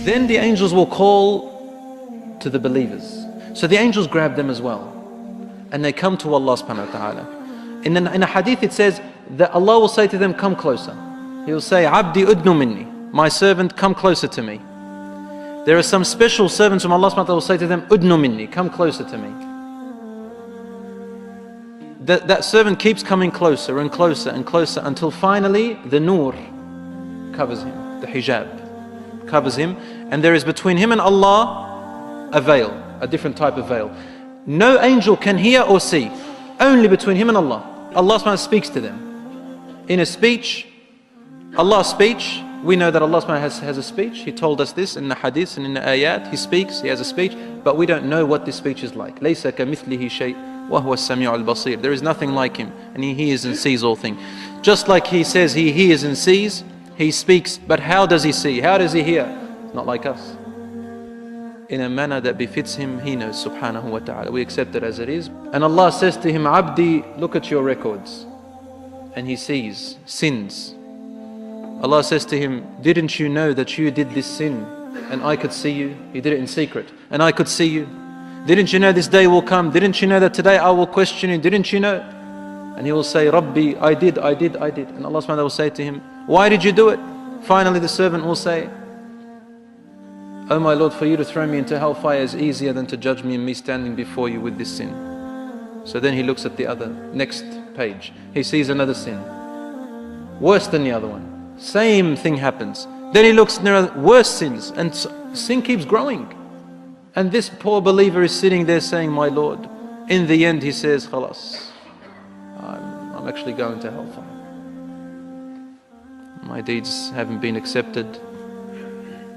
Then the angels will call to the believers. So the angels grab them as well. And they come to Allah subhanahu wa ta'ala. In a hadith it says that Allah will say to them, come closer. He will say, Abdi udnu minni. My servant, come closer to me. There are some special servants from Allah subhanahu wa ta'ala will say to them, udnu minni, come closer to me. That servant keeps coming closer and closer and closer until finally the nur covers him, the hijab covers him, and there is between him and Allah a veil, a different type of veil. No angel can hear or see, only between him and Allah. Allah subhanahu wa ta'ala speaks to them. In a speech, Allah's speech, we know that Allah subhanahu wa ta'ala has a speech. He told us this in the hadith and in the ayat. He speaks, He has a speech, but we don't know what this speech is like. لَيْسَ كَمِثْلِهِ شَيْءٍ وَهُوَ السَّمِيعُ الْبَصِيرُ. There is nothing like Him, and He hears and sees all things. Just like He says He hears and sees, He speaks, but how does He see? How does He hear? It's not like us. In a manner that befits Him, He knows subhanahu wa ta'ala. We accept it as it is. And Allah says to him, Abdi, look at your records. And he sees sins. Allah says to him, didn't you know that you did this sin and I could see you? He did it in secret and I could see you. Didn't you know this day will come? Didn't you know that today I will question you? Didn't you know? And he will say, Rabbi, I did. And Allah subhanahu wa ta'ala will say to him, why did you do it? Finally the servant will say, oh my Lord, for you to throw me into hellfire is easier than to judge me and me standing before you with this sin. So then he looks at the other, next page. He sees another sin, worse than the other one. Same thing happens. Then he looks, there are worse sins, and sin keeps growing. And this poor believer is sitting there saying, my Lord, in the end he says, Khalas, I'm actually going to hellfire. My deeds haven't been accepted.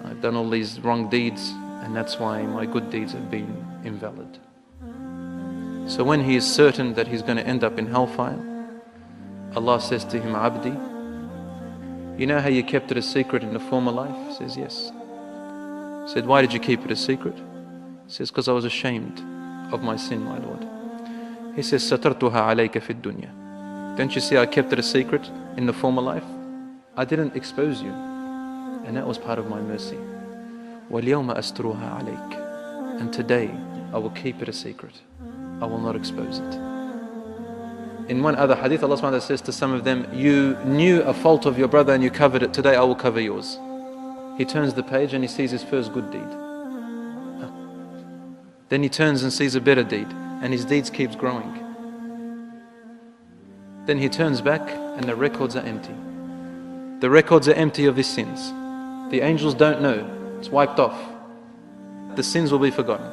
I've done all these wrong deeds, and that's why my good deeds have been invalid. So when he is certain that he's going to end up in hellfire, Allah says to him, Abdi, you know how you kept it a secret in the former life? He says, yes. He said, why did you keep it a secret? He says, because I was ashamed of my sin, my Lord. He says, Satartuha alayka fid dunya. Don't you see I kept it a secret in the former life? I didn't expose you. And that was part of my mercy. وَالْيَوْمَ أَسْتُرُهَا عَلَيْكَ. And today, I will keep it a secret. I will not expose it. In one other hadith, Allah subhanahu wa ta'ala says to some of them, you knew a fault of your brother and you covered it. Today, I will cover yours. He turns the page and he sees his first good deed. Then he turns and sees a better deed, and his deeds keeps growing. Then he turns back and the records are empty. The records are empty of his sins. The angels don't know. It's wiped off. The sins will be forgotten.